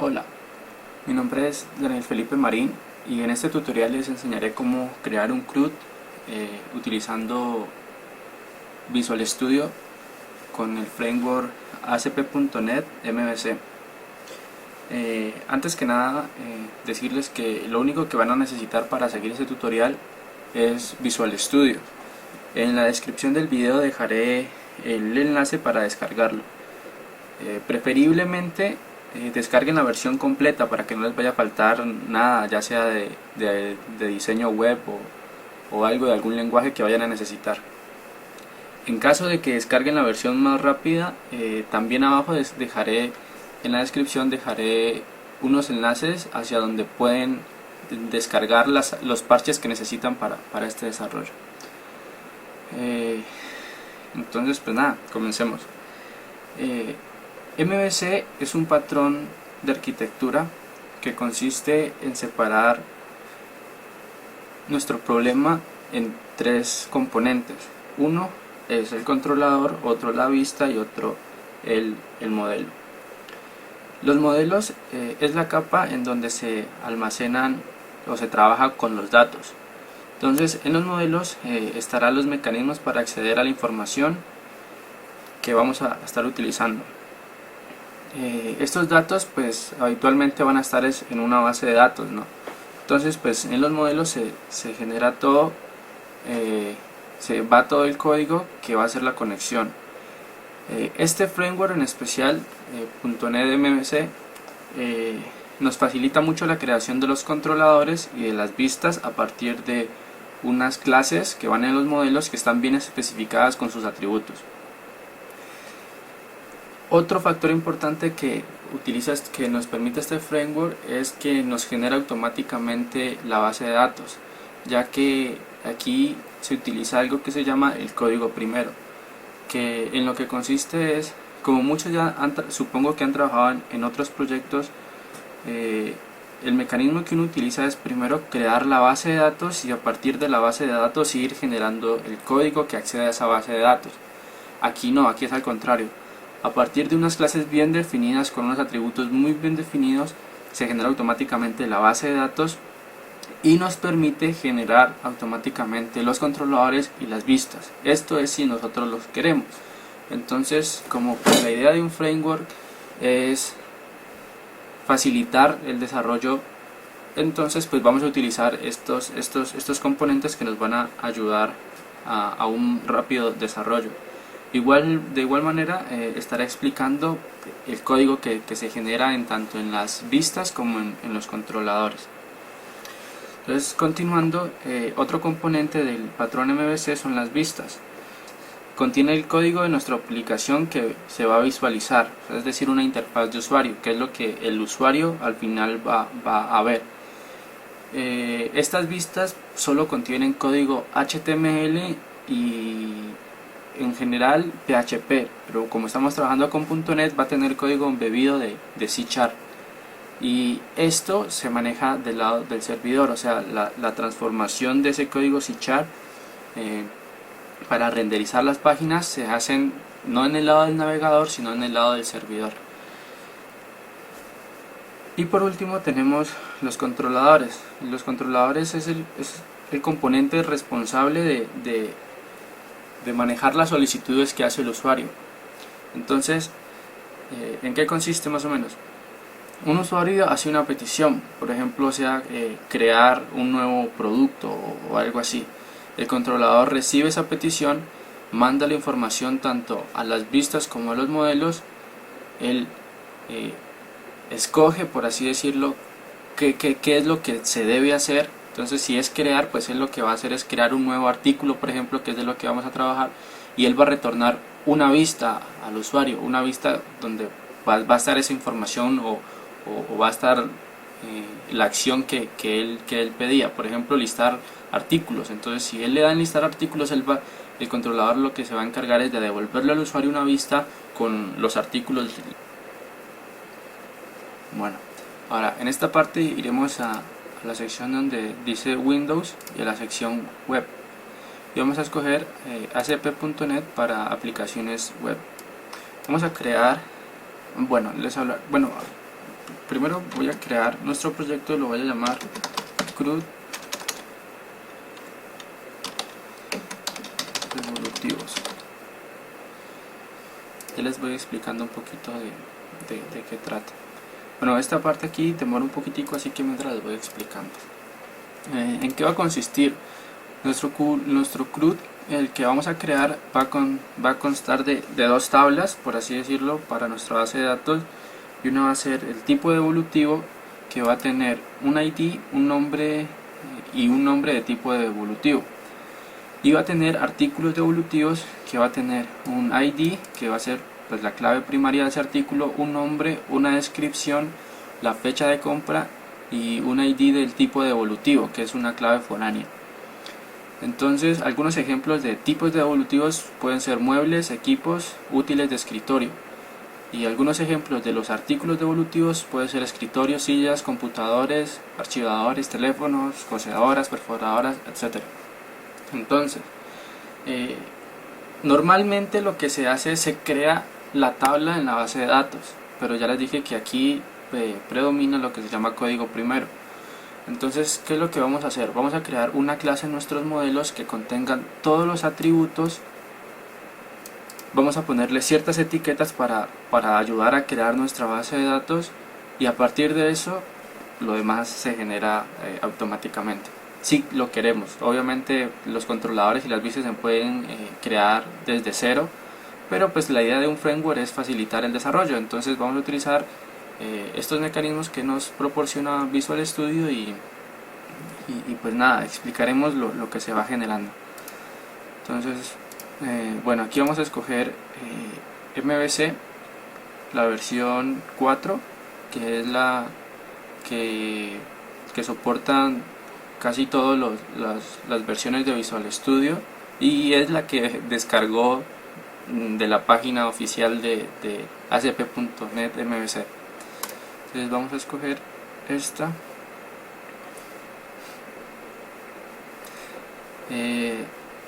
Hola, mi nombre es Daniel Felipe Marín y en este tutorial les enseñaré cómo crear un CRUD utilizando Visual Studio con el framework ASP.NET MVC. Antes que nada, decirles que lo único que van a necesitar para seguir este tutorial es Visual Studio. En la descripción del video dejaré el enlace para descargarlo. Preferiblemente descarguen la versión completa para que no les vaya a faltar nada, ya sea de diseño web o algo de algún lenguaje que vayan a necesitar. En caso de que descarguen la versión más rápida, también abajo dejaré en la descripción unos enlaces hacia donde pueden descargar los parches que necesitan para este desarrollo. Entonces pues nada, comencemos. MVC es un patrón de arquitectura que consiste en separar nuestro problema en tres componentes. Uno es el controlador, otro la vista y otro el modelo. Los modelos es la capa en donde se almacenan o se trabaja con los datos. Entonces en los modelos estarán los mecanismos para acceder a la información que vamos a estar utilizando. Estos datos pues habitualmente van a estar en una base de datos, ¿no? Entonces pues en los modelos se genera todo, se va todo el código que va a ser la conexión. Este framework en especial, .NET MVC, nos facilita mucho la creación de los controladores y de las vistas a partir de unas clases que van en los modelos que están bien especificadas con sus atributos. Otro factor importante que nos permite este framework es que nos genera automáticamente la base de datos, ya que aquí se utiliza algo que se llama el código primero, que en lo que consiste es, como muchos ya supongo que han trabajado en otros proyectos, el mecanismo que uno utiliza es primero crear la base de datos y a partir de la base de datos ir generando el código que accede a esa base de datos. Aquí no, aquí es al contrario. A partir de unas clases bien definidas, con unos atributos muy bien definidos, se genera automáticamente la base de datos y nos permite generar automáticamente los controladores y las vistas. Esto es si nosotros los queremos. Entonces, como la idea de un framework es facilitar el desarrollo, entonces pues vamos a utilizar estos componentes que nos van a ayudar a un rápido desarrollo. De igual manera estaré explicando el código que se genera tanto en las vistas como en los controladores. Entonces, continuando, otro componente del patrón MVC son las vistas. Contiene el código de nuestra aplicación que se va a visualizar, es decir, una interfaz de usuario, que es lo que el usuario al final va a ver. Estas vistas solo contienen código HTML y en general PHP, pero como estamos trabajando con .NET va a tener código embebido de C#. Y esto se maneja del lado del servidor, o sea, la transformación de ese código C# para renderizar las páginas se hacen no en el lado del navegador, sino en el lado del servidor. Y por último tenemos los controladores. Los controladores es el componente responsable de manejar las solicitudes que hace el usuario. Entonces, ¿en qué consiste más o menos? Un usuario hace una petición, por ejemplo, sea crear un nuevo producto o algo así. El controlador recibe esa petición, manda la información tanto a las vistas como a los modelos. Él escoge, por así decirlo, qué es lo que se debe hacer. Entonces, si es crear, pues él lo que va a hacer es crear un nuevo artículo, por ejemplo, que es de lo que vamos a trabajar, y él va a retornar una vista al usuario, una vista donde va a estar esa información o va a estar la acción que él pedía, por ejemplo, listar artículos. Entonces, si él le da en listar artículos, el controlador lo que se va a encargar es de devolverle al usuario una vista con los artículos. Bueno, ahora en esta parte iremos a la sección donde dice Windows y a la sección Web, y vamos a escoger ASP.NET para aplicaciones web. Vamos a crear, primero voy a crear nuestro proyecto, lo voy a llamar CRUD evolutivos. Ya les voy explicando un poquito de qué trata. Bueno, esta parte aquí demora un poquitico, así que mientras les voy explicando. ¿En qué va a consistir? Nuestro CRUD, el que vamos a crear, va a constar de dos tablas, por así decirlo, para nuestra base de datos. Y una va a ser el tipo de evolutivo, que va a tener un ID, un nombre y un nombre de tipo de evolutivo. Y va a tener artículos de evolutivos, que va a tener un ID, que va a ser pues la clave primaria de ese artículo, un nombre, una descripción, la fecha de compra y un ID del tipo de evolutivo, que es una clave foránea. Entonces, algunos ejemplos de tipos de evolutivos pueden ser muebles, equipos, útiles de escritorio. Y algunos ejemplos de los artículos de evolutivos pueden ser escritorios, sillas, computadores, archivadores, teléfonos, coseadoras, perforadoras, etc. Entonces, normalmente lo que se hace es se crea la tabla en la base de datos, pero ya les dije que aquí predomina lo que se llama código primero. Entonces, ¿qué es lo que vamos a hacer? Vamos a crear una clase en nuestros modelos que contengan todos los atributos. Vamos a ponerle ciertas etiquetas para ayudar a crear nuestra base de datos, y a partir de eso lo demás se genera automáticamente. Si lo queremos, obviamente los controladores y las vistas se pueden crear desde cero, pero pues la idea de un framework es facilitar el desarrollo. Entonces vamos a utilizar estos mecanismos que nos proporciona Visual Studio y pues nada, explicaremos lo que se va generando. Entonces, bueno, aquí vamos a escoger MVC, la versión 4, que es la que soportan casi todas las versiones de Visual Studio, y es la que descargó de la página oficial de ASP.NET MVC. Entonces vamos a escoger esta.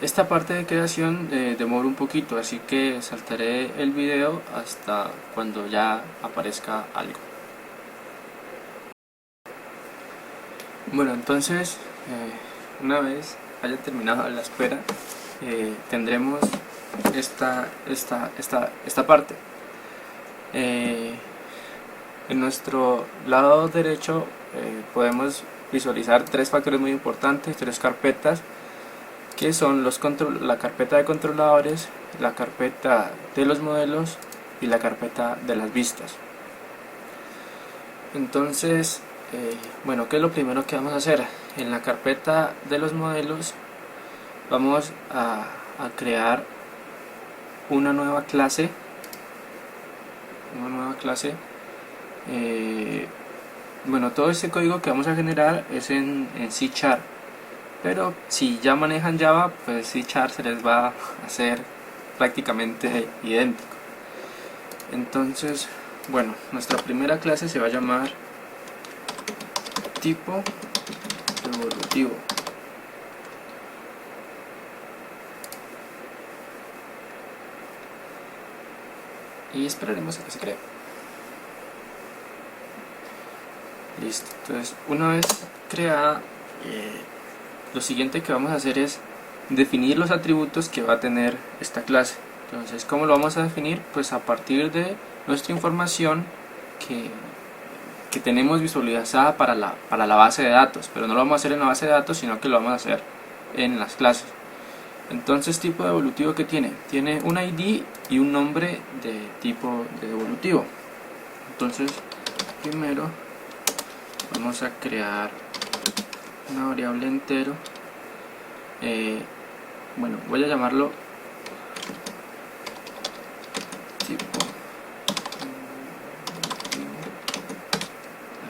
Esta parte de creación demora un poquito, así que saltaré el video hasta cuando ya aparezca algo. Bueno, entonces una vez haya terminado la espera, tendremos esta parte. En nuestro lado derecho podemos visualizar tres factores muy importantes, tres carpetas, que son la carpeta de controladores, la carpeta de los modelos y la carpeta de las vistas. Entonces, bueno, ¿qué es lo primero que vamos a hacer? En la carpeta de los modelos vamos a crear una nueva clase. Bueno, todo este código que vamos a generar es en C#, pero si ya manejan Java, pues C# se les va a hacer prácticamente idéntico. Entonces, bueno, nuestra primera clase se va a llamar tipo evolutivo. Y esperaremos a que se cree. Listo. Entonces, una vez creada, lo siguiente que vamos a hacer es definir los atributos que va a tener esta clase. Entonces, ¿cómo lo vamos a definir? Pues a partir de nuestra información que tenemos visualizada para la base de datos, pero no lo vamos a hacer en la base de datos, sino que lo vamos a hacer en las clases. Entonces, tipo de evolutivo que tiene un ID y un nombre de tipo de evolutivo. Entonces, primero vamos a crear una variable entero. Bueno, voy a llamarlo tipo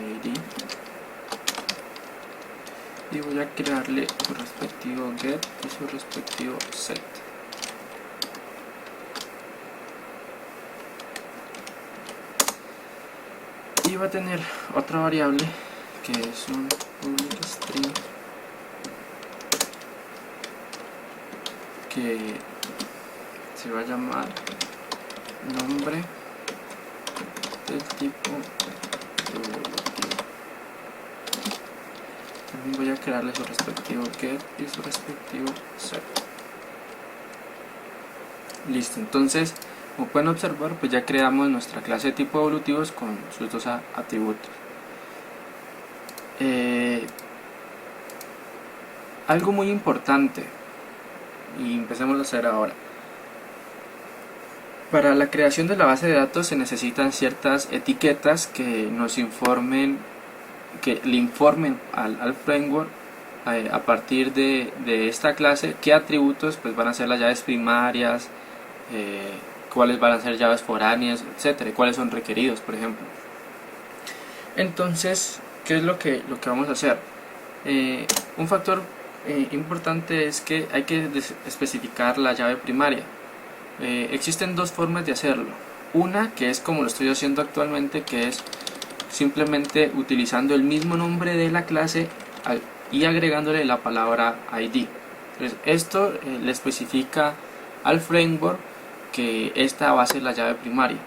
ID, y voy a crearle su respectivo get y su respectivo set. Y va a tener otra variable que es un public string, que se va a llamar nombre del tipo evolutivo. También voy a crearle su respectivo get y su respectivo set. Listo, entonces como pueden observar, pues ya creamos nuestra clase de tipo evolutivos con sus dos atributos. Algo muy importante, y empecemos a hacer ahora. Para la creación de la base de datos se necesitan ciertas etiquetas que nos informen, que le informen al framework a partir de esta clase qué atributos pues van a ser las llaves primarias, cuáles van a ser llaves foráneas, etcétera, y cuáles son requeridos, por ejemplo. Entonces, ¿qué es lo que vamos a hacer? Un factor importante es que hay que especificar la llave primaria. Existen dos formas de hacerlo. Una, que es como lo estoy haciendo actualmente, que es simplemente utilizando el mismo nombre de la clase y agregándole la palabra ID. Entonces, esto le especifica al framework que esta va a ser la llave primaria.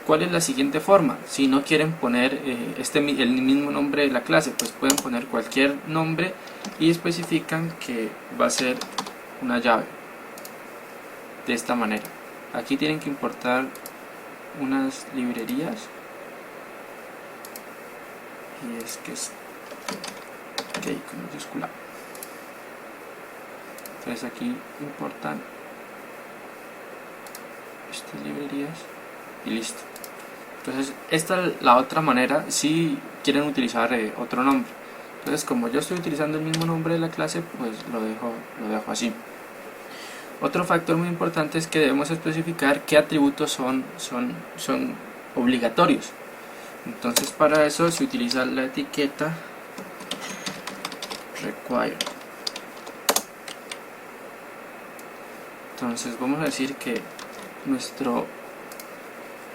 ¿Cuál es la siguiente forma? Si no quieren poner el mismo nombre de la clase, pues pueden poner cualquier nombre y especifican que va a ser una llave. De esta manera. Aquí tienen que importar unas librerías. Y es que es ok con mayúscula. Entonces aquí importan estas librerías y listo. Entonces esta es la otra manera si quieren utilizar otro nombre. Entonces como yo estoy utilizando el mismo nombre de la clase, pues lo dejo así. Otro factor muy importante es que debemos especificar qué atributos son obligatorios. Entonces para eso se utiliza la etiqueta require. Entonces vamos a decir que nuestro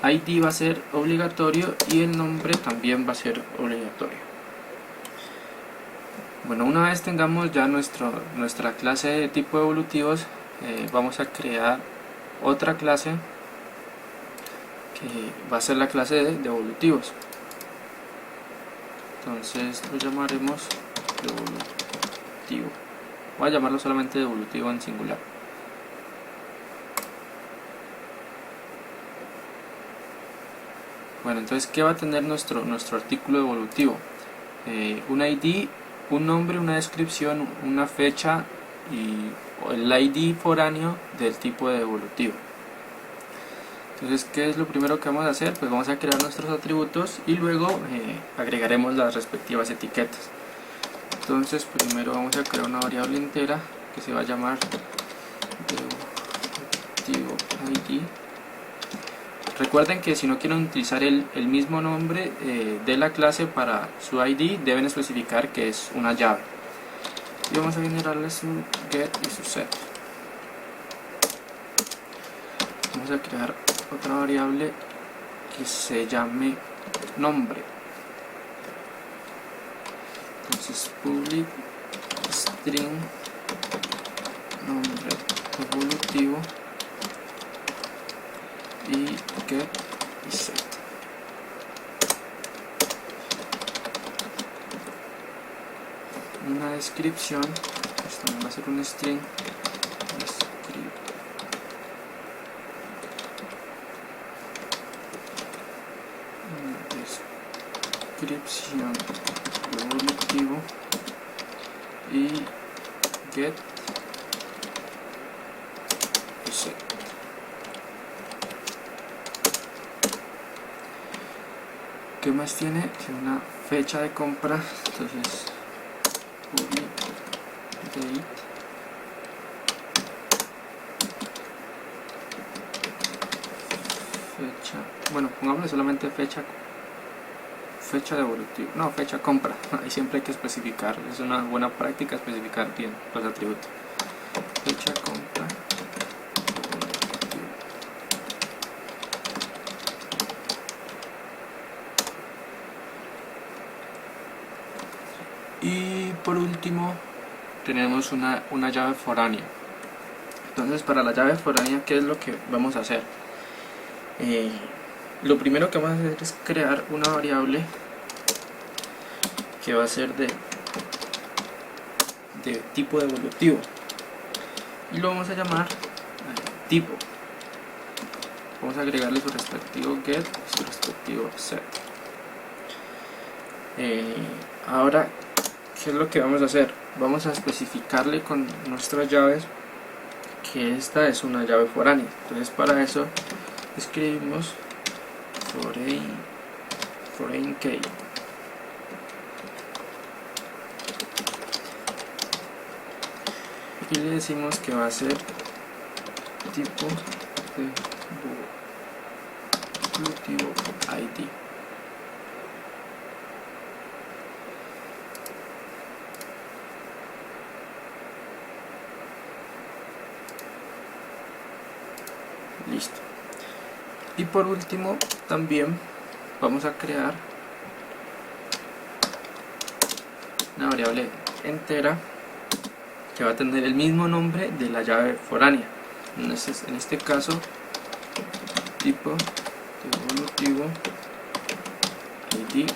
ID va a ser obligatorio y el nombre también va a ser obligatorio. Bueno, una vez tengamos ya nuestra clase de tipo evolutivos, vamos a crear otra clase que va a ser la clase de evolutivos. Entonces lo llamaremos evolutivo. Voy a llamarlo solamente evolutivo en singular. Bueno, entonces ¿qué va a tener nuestro artículo evolutivo? Un ID, un nombre, una descripción, una fecha y el ID foráneo del tipo de evolutivo. Entonces, ¿qué es lo primero que vamos a hacer? Pues vamos a crear nuestros atributos y luego agregaremos las respectivas etiquetas. Entonces, primero vamos a crear una variable entera que se va a llamar evolutivo ID. Recuerden que si no quieren utilizar el mismo nombre de la clase para su ID, deben especificar que es una llave. Y vamos a generarle su get y su set. Vamos a crear otra variable que se llame nombre. Entonces public string nombre evolutivo y get y set. Una descripción, esto también va a ser un string, descripción evolutivo y get y set. ¿Qué más tiene? Tiene una fecha de compra, entonces public date fecha, bueno, pongámosle solamente fecha de evolutivo, no, fecha compra. Ahí siempre hay que especificar, es una buena práctica especificar bien los atributos. Fecha compra evolutivo. Y por último tenemos una llave foránea. Entonces para la llave foránea, ¿qué es lo que vamos a hacer? Lo primero que vamos a hacer es crear una variable que va a ser de tipo devolutivo y lo vamos a llamar tipo. Vamos a agregarle su respectivo get y su respectivo set. Ahora, ¿qué es lo que vamos a hacer? Vamos a especificarle con nuestras llaves que esta es una llave foránea. Entonces para eso escribimos foreign key y le decimos que va a ser tipo devolutivo ID. Listo. Y por último también vamos a crear una variable entera que va a tener el mismo nombre de la llave foránea. En este caso, tipo devolutivo ID,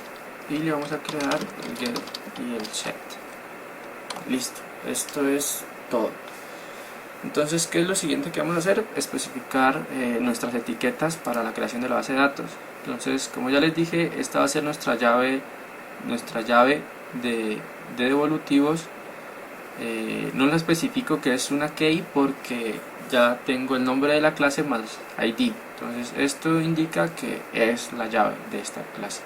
y le vamos a crear el get y el set. Listo, esto es todo. Entonces, ¿qué es lo siguiente que vamos a hacer? Especificar nuestras etiquetas para la creación de la base de datos. Entonces, como ya les dije, esta va a ser nuestra llave de devolutivos. No la especifico que es una key porque ya tengo el nombre de la clase más ID. Entonces, esto indica que es la llave de esta clase.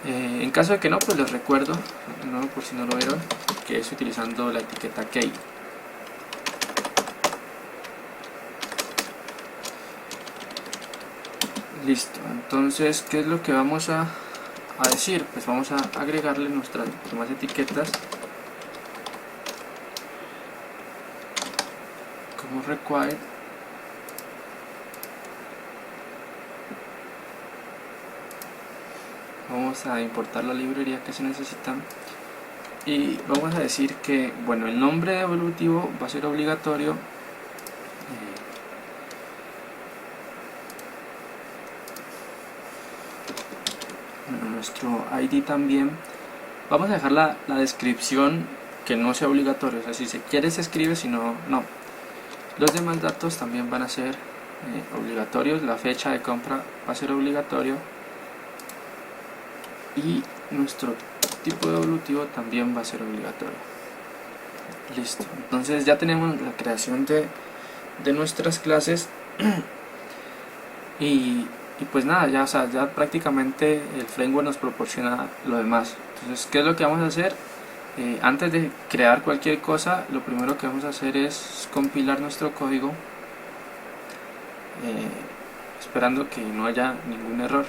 En caso de que no, pues les recuerdo, no, por si no lo vieron, que es utilizando la etiqueta key. Listo, entonces, ¿qué es lo que vamos a decir? Pues vamos a agregarle nuestras demás etiquetas como required vamos a importar la librería que se necesita y vamos a decir que, bueno, el nombre devolutivo va a ser obligatorio. Nuestro ID también. Vamos a dejar la descripción que no sea obligatorio, o sea, si se quiere se escribe, si no, no. Los demás datos también van a ser obligatorios, la fecha de compra va a ser obligatorio y nuestro tipo devolutivo también va a ser obligatorio. Listo, entonces ya tenemos la creación de nuestras clases y pues nada, ya, o sea, ya prácticamente el framework nos proporciona lo demás. Entonces, ¿qué es lo que vamos a hacer? Antes de crear cualquier cosa, lo primero que vamos a hacer es compilar nuestro código, esperando que no haya ningún error.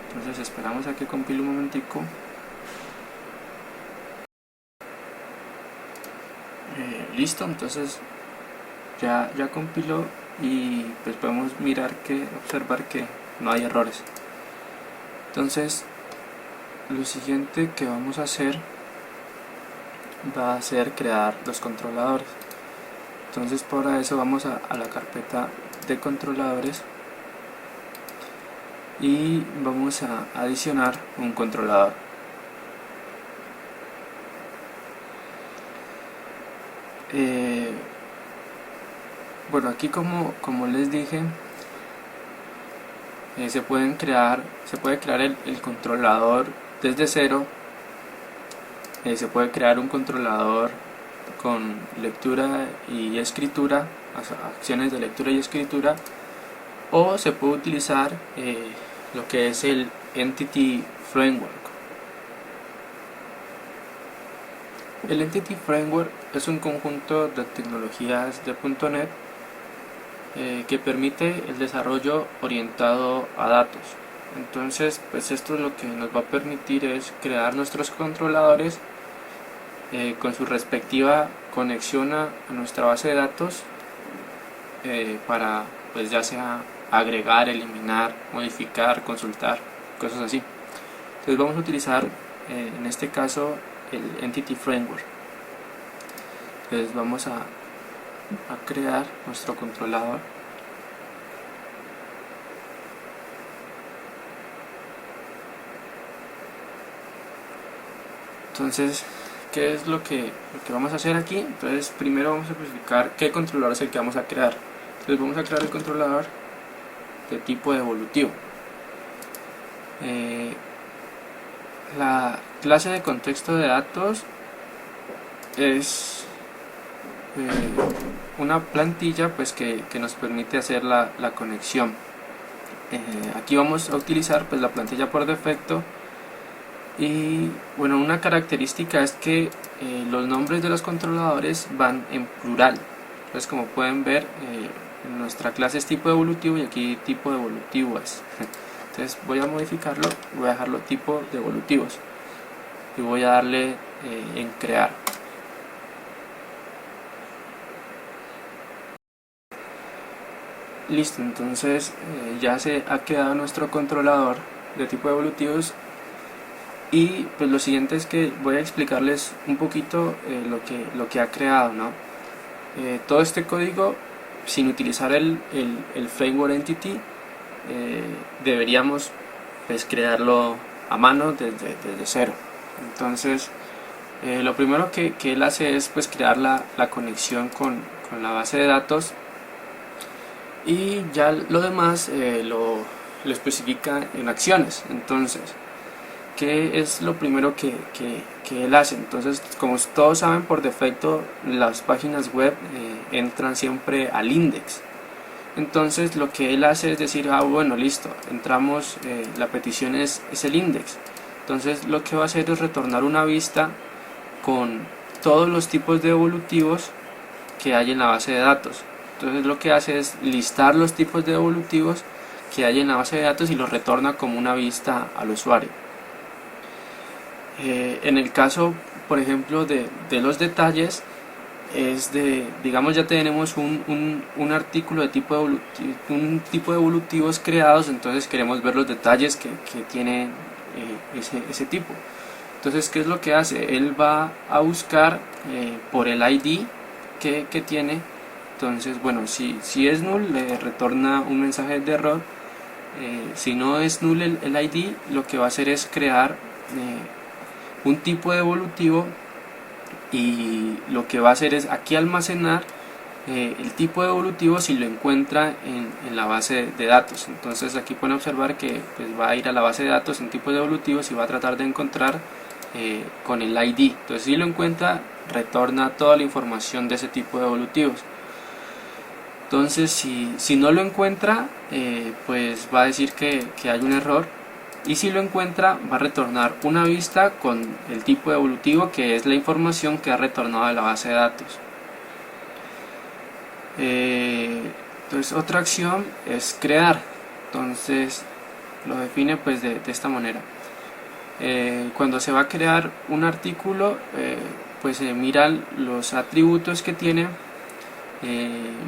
Entonces esperamos a que compile un momentico. Listo, entonces ya compiló y pues podemos observar que no hay errores. Entonces lo siguiente que vamos a hacer va a ser crear los controladores. Entonces para eso vamos a la carpeta de controladores y vamos a adicionar un controlador. Bueno, aquí como les dije, se puede crear el controlador desde cero. Se puede crear un controlador con lectura y escritura, acciones de lectura y escritura, o se puede utilizar lo que es el Entity Framework. El Entity Framework es un conjunto de tecnologías de .NET que permite el desarrollo orientado a datos. Entonces, pues esto lo que nos va a permitir es crear nuestros controladores con su respectiva conexión a nuestra base de datos para, pues ya sea agregar, eliminar, modificar, consultar, cosas así. Entonces vamos a utilizar en este caso el Entity Framework. Entonces vamos a crear nuestro controlador. Entonces, ¿qué es lo que vamos a hacer aquí? Entonces, primero vamos a especificar qué controlador es el que vamos a crear. Entonces vamos a crear el controlador de tipo evolutivo. La clase de contexto de datos es una plantilla pues que nos permite hacer la conexión. Aquí vamos a utilizar pues la plantilla por defecto, y bueno, una característica es que los nombres de los controladores van en plural. Entonces, como pueden ver, nuestra clase es tipo evolutivo y aquí tipo evolutivo es. Entonces voy a modificarlo, voy a dejarlo tipo de evolutivos y voy a darle en crear. Listo, entonces ya se ha creado nuestro controlador de tipo evolutivos, y pues lo siguiente es que voy a explicarles un poquito lo que ha creado, ¿no? Todo este código, sin utilizar el framework entity, deberíamos pues crearlo a mano desde cero. Entonces lo primero que él hace es pues crear la conexión con la base de datos, y ya lo demás lo especifica en acciones. Entonces, ¿qué es lo primero que él hace? Entonces, como todos saben, por defecto las páginas web entran siempre al index. Entonces lo que él hace es decir, bueno, listo, entramos, la petición es el index. Entonces lo que va a hacer es retornar una vista con todos los tipos de evolutivos que hay en la base de datos. Entonces lo que hace es listar los tipos de evolutivos que hay en la base de datos y los retorna como una vista al usuario. En el caso, por ejemplo, de los detalles, es digamos, ya tenemos un artículo de tipo evolutivo, un tipo de evolutivos creados, entonces queremos ver los detalles que tiene ese tipo. Entonces, ¿qué es lo que hace? Él va a buscar por el ID que tiene. Entonces, bueno, si es null, le retorna un mensaje de error. Si no es null el ID, lo que va a hacer es crear un tipo de evolutivo, y lo que va a hacer es aquí almacenar el tipo de evolutivo si lo encuentra en la base de datos. Entonces aquí pueden observar que pues, va a ir a la base de datos en tipos de evolutivos y va a tratar de encontrar con el ID. Entonces, si lo encuentra, retorna toda la información de ese tipo de evolutivos. Entonces, si no lo encuentra, pues va a decir que hay un error, y si lo encuentra, va a retornar una vista con el tipo de evolutivo, que es la información que ha retornado de la base de datos. Entonces, otra acción es crear. Entonces lo define pues de esta manera. Cuando se va a crear un artículo, pues se miran los atributos que tiene,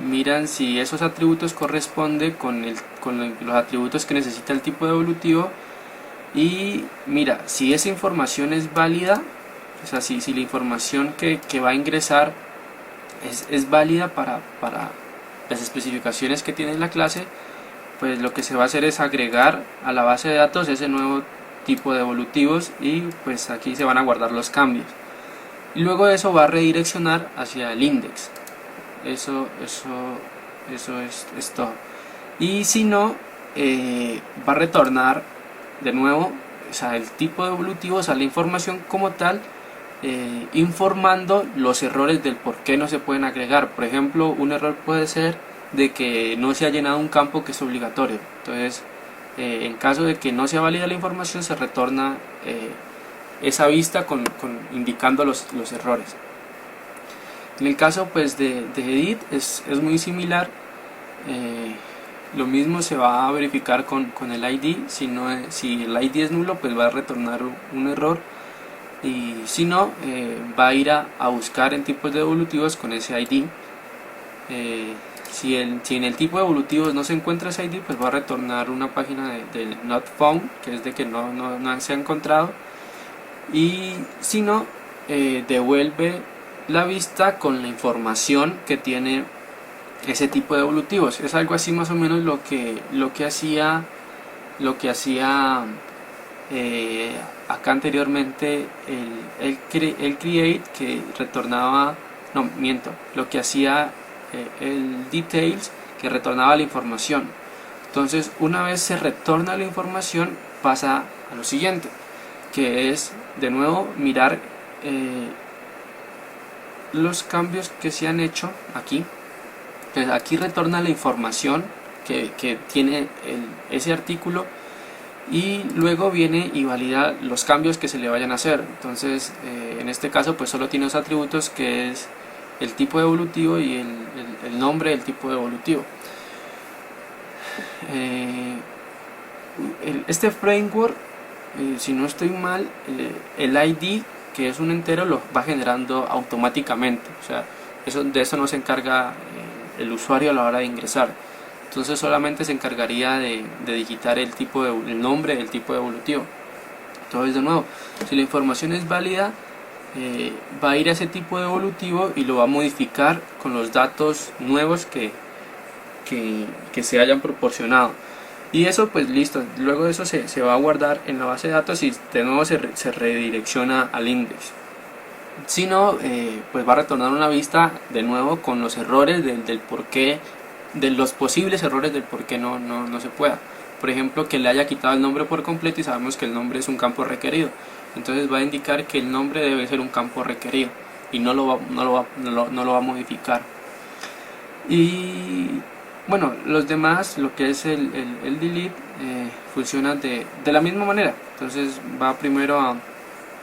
miran si esos atributos corresponden con los atributos que necesita el tipo de evolutivo, y mira si esa información es válida, o sea, si la información que va a ingresar es válida para las especificaciones que tiene la clase, pues lo que se va a hacer es agregar a la base de datos ese nuevo tipo de evolutivos, y pues aquí se van a guardar los cambios, y luego de eso va a redireccionar hacia el index. Eso es todo. Y si no, va a retornar de nuevo, o sea, el tipo de evolutivo, o sea, la información como tal, informando los errores del por qué no se pueden agregar. Por ejemplo, un error puede ser de que no se ha llenado un campo que es obligatorio. Entonces, en caso de que no sea válida la información, se retorna esa vista indicando los errores. En el caso pues de edit es muy similar. Lo mismo se va a verificar con el ID. Si el ID es nulo, pues va a retornar un error, y si no, va a ir a buscar en tipos de evolutivos con ese ID. Si en el tipo de evolutivos no se encuentra ese ID, pues va a retornar una página de not found, que es de que no se ha encontrado, y si no, devuelve la vista con la información que tiene ese tipo de evolutivos. Es algo así más o menos lo que hacía acá anteriormente el create, que retornaba, no miento, lo que hacía el details, que retornaba la información. Entonces una vez se retorna la información, pasa a lo siguiente, que es de nuevo mirar los cambios que se han hecho aquí. Entonces aquí retorna la información que tiene ese artículo, y luego viene y valida los cambios que se le vayan a hacer. Entonces en este caso pues solo tiene dos atributos, que es el tipo evolutivo y el nombre del tipo evolutivo. Este framework, si no estoy mal, el ID, que es un entero, lo va generando automáticamente. O sea, de eso no se encarga el usuario a la hora de ingresar. Entonces solamente se encargaría de digitar el nombre del tipo evolutivo. Entonces, de nuevo, si la información es válida, va a ir a ese tipo evolutivo y lo va a modificar con los datos nuevos que se hayan proporcionado. Y eso pues listo, luego de eso se va a guardar en la base de datos y de nuevo se redirecciona al index. Si no, pues va a retornar una vista de nuevo con los errores del por qué, de los posibles errores del por qué no se pueda. Por ejemplo, que le haya quitado el nombre por completo y sabemos que el nombre es un campo requerido. Entonces va a indicar que el nombre debe ser un campo requerido y no lo va a modificar. Y bueno, los demás, lo que es el delete, funciona de la misma manera. Entonces va primero a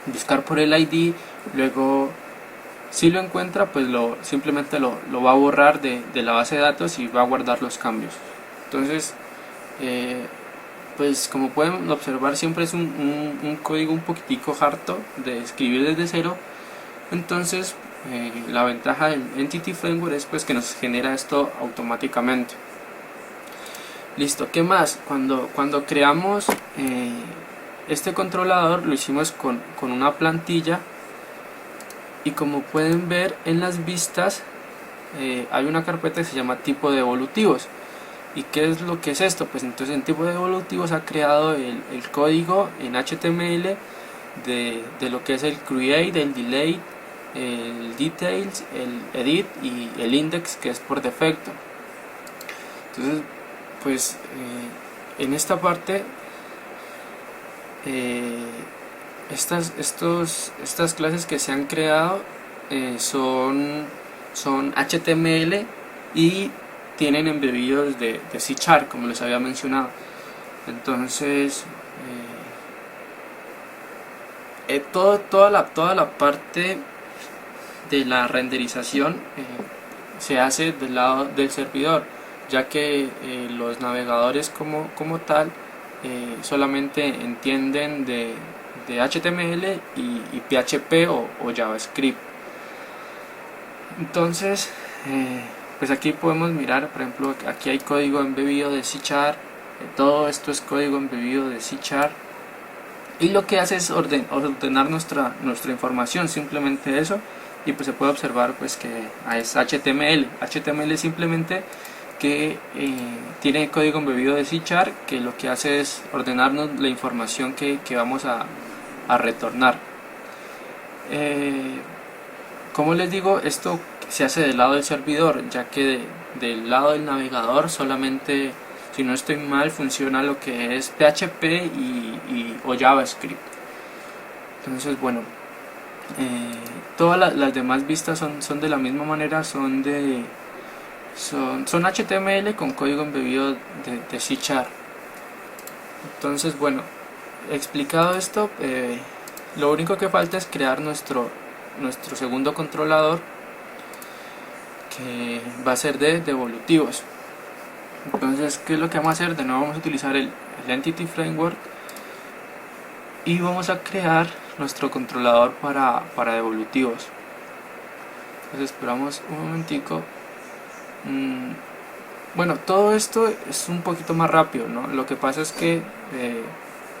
buscar por el ID, luego si lo encuentra pues simplemente lo va a borrar de la base de datos y va a guardar los cambios. Entonces pues como pueden observar, siempre es un código un poquitico harto de escribir desde cero. Entonces la ventaja del Entity Framework es pues que nos genera esto automáticamente. Listo, ¿qué más? Cuando creamos este controlador, lo hicimos con una plantilla, y como pueden ver en las vistas hay una carpeta que se llama tipo de evolutivos. ¿Y qué es lo que es esto? Pues entonces en tipo de evolutivos ha creado el código en HTML de lo que es el create, el delete, el details, el edit y el index, que es por defecto. Entonces pues en esta parte estas clases que se han creado son HTML y tienen embebidos de C#, como les había mencionado. Entonces toda la parte de la renderización se hace del lado del servidor, ya que los navegadores como tal solamente entienden de HTML y PHP o JavaScript. Entonces pues aquí podemos mirar, por ejemplo, aquí hay código embebido de C#, todo esto es código embebido de C#, y lo que hace es ordenar nuestra información, simplemente eso. Y pues se puede observar pues que es HTML. HTML es simplemente que tiene código embebido de C#, que lo que hace es ordenarnos la información que vamos a retornar. Como les digo, esto se hace del lado del servidor, ya que del lado del navegador solamente, si no estoy mal, funciona lo que es PHP o JavaScript. Entonces bueno, todas las demás vistas son de la misma manera, son HTML con código embebido de C#. Entonces bueno, explicado esto, lo único que falta es crear nuestro segundo controlador, que va a ser de evolutivos. Entonces, ¿qué es lo que vamos a hacer? De nuevo vamos a utilizar el Entity Framework y vamos a crear nuestro controlador para evolutivos. Entonces esperamos un momentico. Bueno, todo esto es un poquito más rápido, ¿no? Lo que pasa es que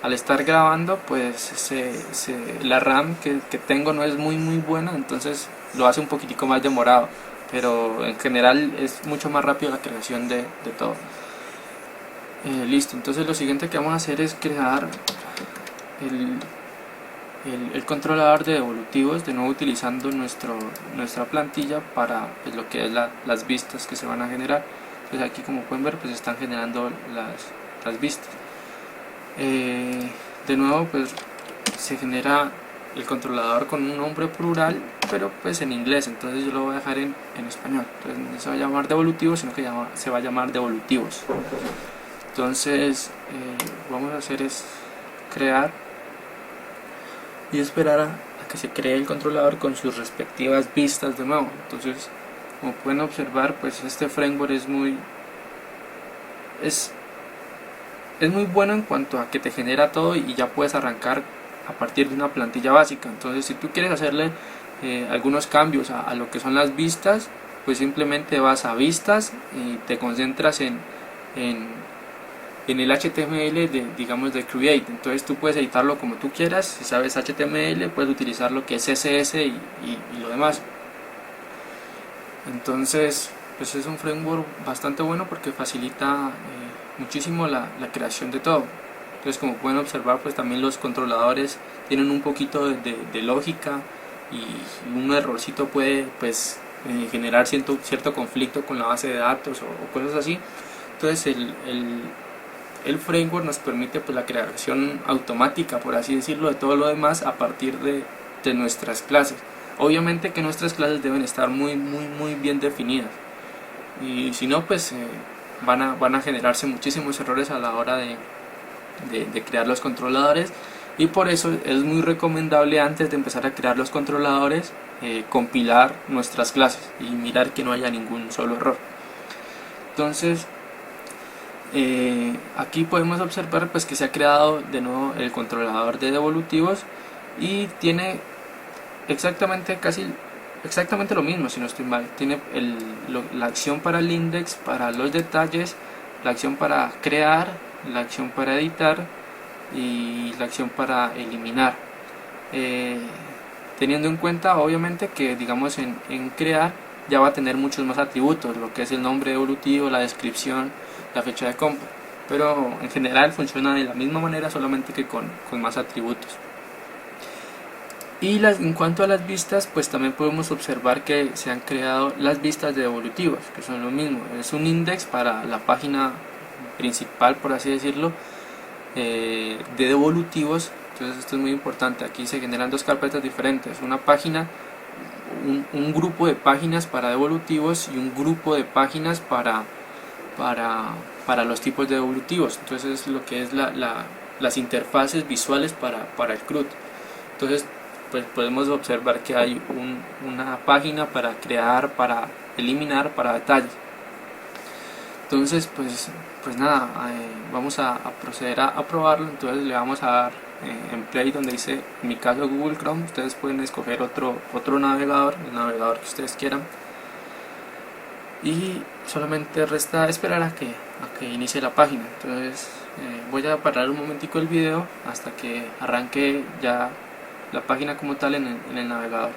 al estar grabando pues la RAM que tengo no es muy buena, entonces lo hace un poquitico más demorado, pero en general es mucho más rápido la creación de todo. Listo, entonces lo siguiente que vamos a hacer es crear el controlador de devolutivos, de nuevo utilizando nuestra plantilla para pues, lo que es las vistas que se van a generar. Entonces aquí, como pueden ver, pues están generando las vistas. De nuevo, pues se genera el controlador con un nombre plural, pero pues en inglés, entonces yo lo voy a dejar en español. Entonces no se va a llamar devolutivos, sino que se va a llamar devolutivos. Entonces vamos a hacer es crear y esperar a que se cree el controlador con sus respectivas vistas de nuevo. Entonces, como pueden observar, pues este framework es muy bueno en cuanto a que te genera todo y ya puedes arrancar a partir de una plantilla básica. Entonces, si tú quieres hacerle algunos cambios a lo que son las vistas, pues simplemente vas a vistas y te concentras en el HTML digamos de Create. Entonces tú puedes editarlo como tú quieras. Si sabes HTML, puedes utilizar lo que es CSS y lo demás. Entonces pues es un framework bastante bueno porque facilita muchísimo la creación de todo. Entonces, como pueden observar, pues también los controladores tienen un poquito de lógica, y un errorcito puede pues generar cierto conflicto con la base de datos o cosas así. Entonces el framework nos permite pues la creación automática, por así decirlo, de todo lo demás a partir de nuestras clases. Obviamente que nuestras clases deben estar muy bien definidas, y si no, pues van a generarse muchísimos errores a la hora de crear los controladores, y por eso es muy recomendable, antes de empezar a crear los controladores, compilar nuestras clases y mirar que no haya ningún solo error. Entonces aquí podemos observar pues que se ha creado de nuevo el controlador de devolutivos y tiene exactamente lo mismo, si no estoy mal. Tiene la acción para el index, para los detalles, la acción para crear, la acción para editar y la acción para eliminar, teniendo en cuenta obviamente que digamos en crear ya va a tener muchos más atributos, lo que es el nombre devolutivo, la descripción, la fecha de compra, pero en general funciona de la misma manera, solamente que con más atributos. Y en cuanto a las vistas, pues también podemos observar que se han creado las vistas de devolutivos, que son lo mismo. Es un index para la página principal, por así decirlo, de devolutivos. Entonces esto es muy importante. Aquí se generan dos carpetas diferentes: una página, un grupo de páginas para devolutivos y un grupo de páginas para los tipos de devolutivos. Entonces es lo que es las interfaces visuales para el CRUD. Entonces pues podemos observar que hay una página para crear, para eliminar, para detalles. Entonces pues nada, vamos a proceder a probarlo. Entonces le vamos a dar en play, donde dice, en mi caso, Google Chrome. Ustedes pueden escoger otro navegador, el navegador que ustedes quieran, y solamente resta esperar a que inicie la página. Entonces voy a parar un momentico el video hasta que arranque ya la página como tal en el navegador.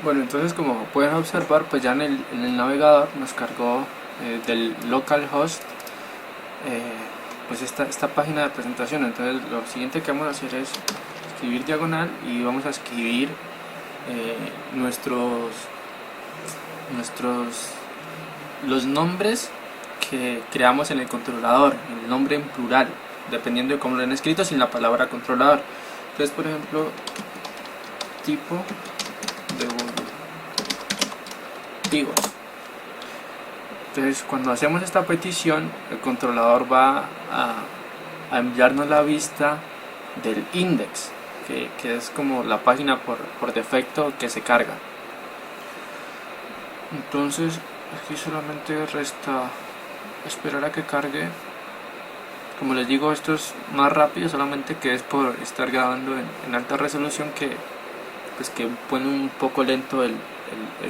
Bueno, entonces como pueden observar, pues ya en el navegador nos cargó del localhost pues esta página de presentación. Entonces lo siguiente que vamos a hacer es escribir diagonal y vamos a escribir los nombres que creamos en el controlador, el nombre en plural, dependiendo de cómo lo han escrito, sin la palabra controlador. Entonces, por ejemplo, tipo devolutivos. Entonces, cuando hacemos esta petición, el controlador va a enviarnos la vista del index, que es como la página por defecto que se carga. Entonces aquí solamente resta esperar a que cargue. Como les digo, esto es más rápido, solamente que es por estar grabando en alta resolución, que pone un poco lento el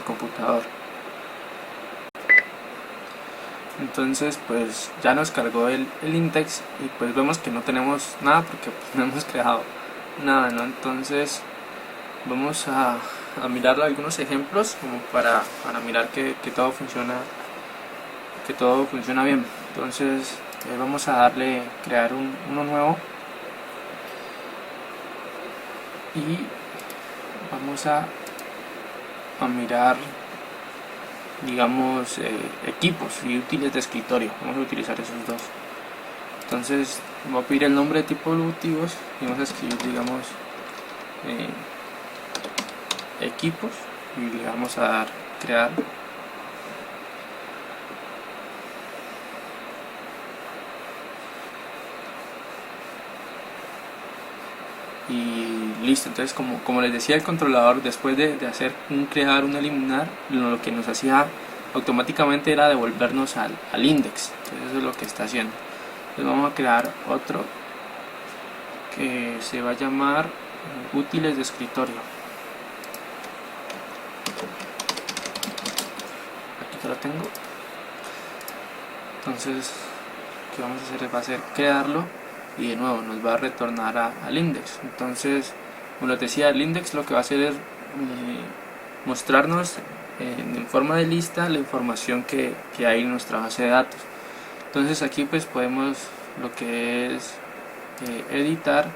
computador. Entonces pues ya nos cargó el index y pues vemos que no tenemos nada porque pues no hemos creado nada, ¿no? Entonces vamos a mirar algunos ejemplos como para mirar que todo funciona bien. Entonces vamos a darle crear uno nuevo. y vamos a mirar, digamos, equipos y útiles de escritorio. Vamos a utilizar esos dos. Entonces voy a pedir el nombre de tipo evolutivos y vamos a escribir, digamos, equipos, y le vamos a dar crear. Y listo. Entonces, como les decía, el controlador, después de hacer un crear, un eliminar, lo que nos hacía automáticamente era devolvernos al index. Entonces eso es lo que está haciendo. Entonces vamos a crear otro que se va a llamar útiles de escritorio. Aquí ya lo tengo. Entonces lo que vamos a hacer va a ser crearlo, y de nuevo nos va a retornar al index. Entonces, como les decía, el index lo que va a hacer es mostrarnos en forma de lista la información que hay en nuestra base de datos. Entonces aquí pues podemos lo que es editar,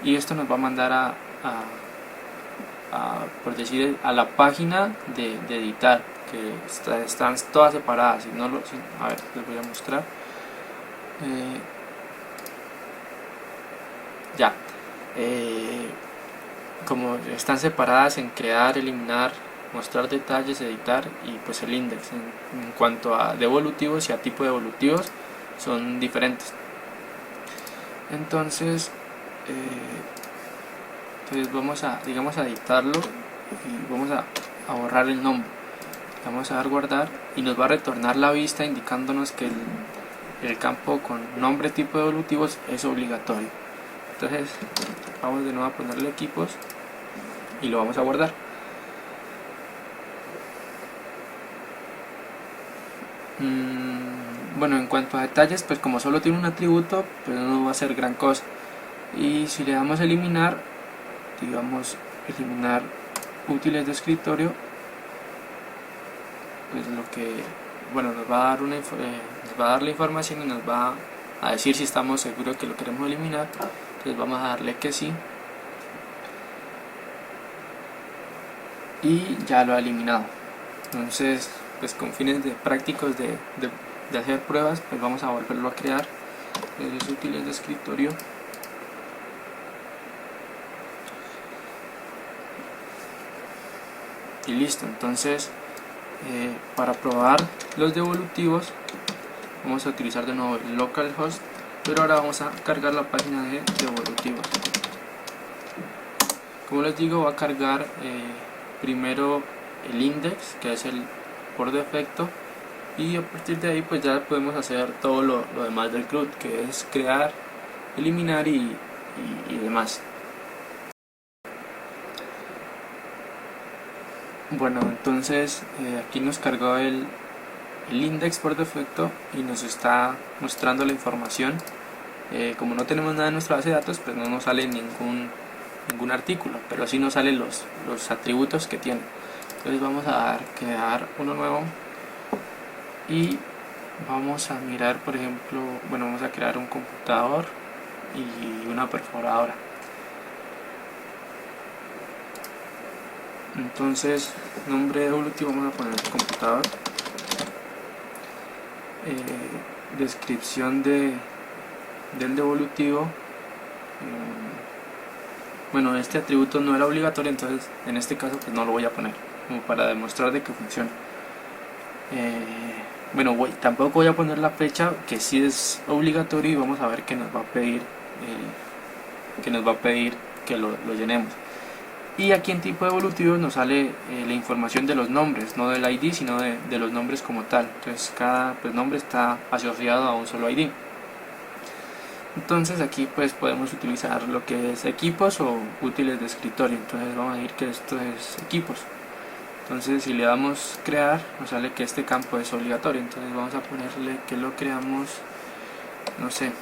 y esto nos va a mandar por decir, a la página de editar, que están todas separadas. Si no a ver, les voy a mostrar. Como están separadas en crear, eliminar, mostrar detalles, editar, y pues el index en cuanto a devolutivos y a tipo de devolutivos son diferentes. Entonces vamos a, digamos, a editarlo, y vamos a borrar el nombre. Vamos a dar guardar, y nos va a retornar la vista indicándonos que el campo con nombre tipo de evolutivos es obligatorio. Entonces vamos de nuevo a ponerle equipos y lo vamos a guardar. Bueno, en cuanto a detalles, pues como solo tiene un atributo, pues no va a ser gran cosa. Y si le damos a eliminar, digamos eliminar útiles de escritorio, pues lo que, bueno, nos va a dar nos va a dar la información y nos va a decir si estamos seguros que lo queremos eliminar. Entonces vamos a darle que sí, y ya lo ha eliminado. Entonces, pues con fines prácticos de hacer pruebas, pues vamos a volverlo a crear. Los útiles de escritorio, y listo. Entonces para probar los devolutivos vamos a utilizar de nuevo el localhost, pero ahora vamos a cargar la página de devolutivos. Como les digo, va a cargar primero el index, que es el por defecto, y a partir de ahí pues ya podemos hacer todo lo demás del CRUD, que es crear, eliminar y demás. Bueno, entonces aquí nos cargó el index por defecto y nos está mostrando la información. Como no tenemos nada en nuestra base de datos, pues no nos sale ningún artículo, pero sí nos salen los atributos que tiene. Entonces vamos a crear uno nuevo y vamos a mirar, por ejemplo, bueno, vamos a crear un computador y una perforadora. Entonces, nombre de evolutivo vamos a poner computador. Descripción del devolutivo. Bueno, este atributo no era obligatorio, entonces en este caso pues no lo voy a poner, como para demostrar de que funciona. Bueno, tampoco voy a poner la fecha, que sí es obligatorio, y vamos a ver que nos va a pedir que lo llenemos. Y aquí en tipo evolutivo nos sale la información de los nombres, no del ID, sino de los nombres como tal. Entonces cada nombre está asociado a un solo ID. Entonces aquí pues podemos utilizar lo que es equipos o útiles de escritorio. Entonces vamos a decir que esto es equipos. Entonces si le damos crear, nos sale que este campo es obligatorio. Entonces vamos a ponerle que lo creamos, no sé,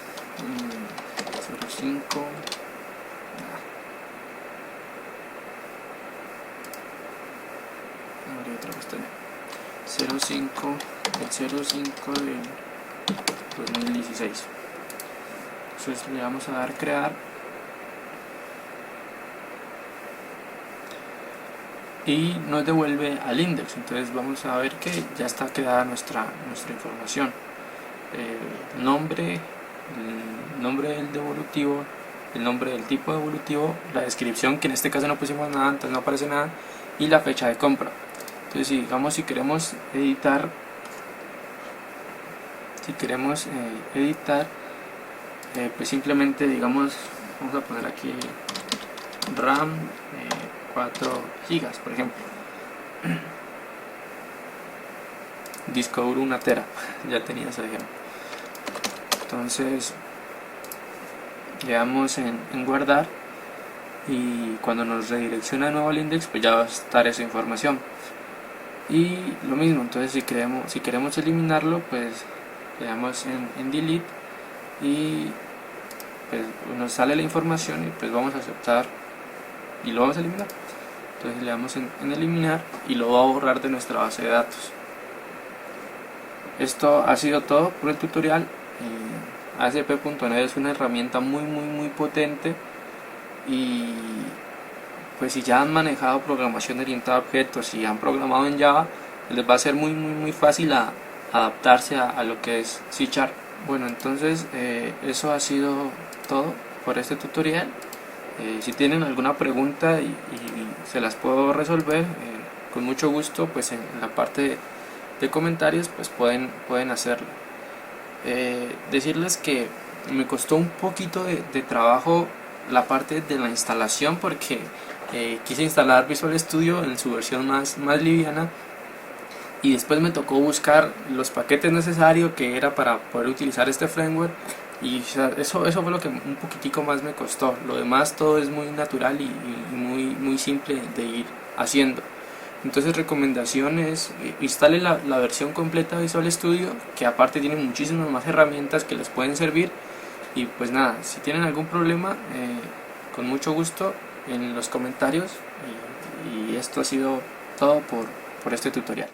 05. Otra cuestión, 05 del 05 del 2016. Entonces le vamos a dar crear y nos devuelve al index. Entonces vamos a ver que ya está creada nuestra información, el nombre del devolutivo, el nombre del tipo de devolutivo, la descripción, que en este caso no pusimos nada, entonces no aparece nada, y la fecha de compra. Entonces si queremos editar, pues simplemente digamos, vamos a poner aquí RAM 4 GB por ejemplo, disco duro 1 tera, ya tenía ese ejemplo. Entonces le damos en guardar y cuando nos redirecciona de nuevo al index, pues ya va a estar esa información. Y lo mismo, entonces si queremos eliminarlo, pues le damos en delete y pues nos sale la información y pues vamos a aceptar y lo vamos a eliminar. Entonces le damos en eliminar y lo va a borrar de nuestra base de datos. Esto ha sido todo por el tutorial. ASP.NET es una herramienta muy potente, y pues si ya han manejado programación orientada a objetos y han programado en Java, les va a ser muy fácil adaptarse a lo que es C#. Bueno, entonces eso ha sido todo por este tutorial. Si tienen alguna pregunta y se las puedo resolver, con mucho gusto, pues en la parte de comentarios pues pueden hacerlo. Decirles que me costó un poquito de trabajo la parte de la instalación, porque quise instalar Visual Studio en su versión más liviana, y después me tocó buscar los paquetes necesarios que era para poder utilizar este framework, y eso fue lo que un poquitico más me costó. Lo demás todo es muy natural y muy simple de ir haciendo. Entonces recomendaciones, instalen la versión completa de Visual Studio, que aparte tiene muchísimas más herramientas que les pueden servir. Y pues nada, si tienen algún problema, con mucho gusto en los comentarios, y esto ha sido todo por este tutorial.